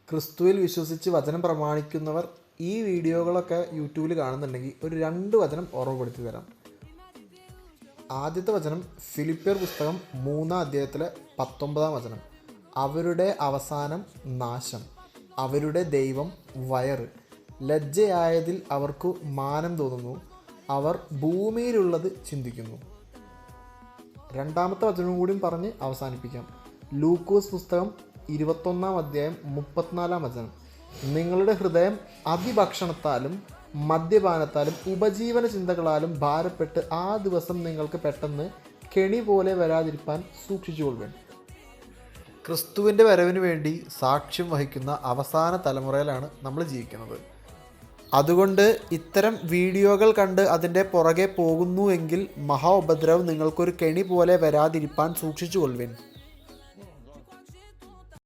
ക്രിസ്തുവിൽ വിശ്വസിച്ച് വചനം പ്രമാണിക്കുന്നവർ ഈ വീഡിയോകളൊക്കെ യൂട്യൂബിൽ കാണുന്നുണ്ടെങ്കിൽ ഒരു 2 വചനം ഓർമ്മപ്പെടുത്തി തരാം. ആദ്യത്തെ വചനം ഫിലിപ്പിയർ പുസ്തകം 3-ാം അധ്യായത്തിലെ 19-ാം വചനം. അവരുടെ അവസാനം നാശം, അവരുടെ ദൈവം വയറ്, ലജ്ജയായതിൽ അവർക്ക് മാനം തോന്നുന്നു, അവർ ഭൂമിയിലുള്ളത് ചിന്തിക്കുന്നു. രണ്ടാമത്തെ വചനം കൂടിയും പറഞ്ഞ് അവസാനിപ്പിക്കാം. ലൂക്കോസ് പുസ്തകം 21-ാം അധ്യായം 34-ാം വചനം. നിങ്ങളുടെ ഹൃദയം അതിഭക്ഷണത്താലും മദ്യപാനത്താലും ഉപജീവന ചിന്തകളാലും ഭാരപ്പെട്ട് ആ ദിവസം നിങ്ങൾക്ക് പെട്ടെന്ന് കെണി പോലെ വരാതിരിപ്പാൻ സൂക്ഷിച്ചുകൊള്ളുവേൻ. ക്രിസ്തുവിൻ്റെ വരവിന് വേണ്ടി സാക്ഷ്യം വഹിക്കുന്ന അവസാന തലമുറയിലാണ് നമ്മൾ ജീവിക്കുന്നത്. അതുകൊണ്ട് ഇത്തരം വീഡിയോകൾ കണ്ട് അതിൻ്റെ പുറകെ പോകുന്നുവെങ്കിൽ മഹാ ഉപദ്രവം നിങ്ങൾക്കൊരു കെണി പോലെ വരാതിരിപ്പാൻ സൂക്ഷിച്ചുകൊള്ളുവേൻ.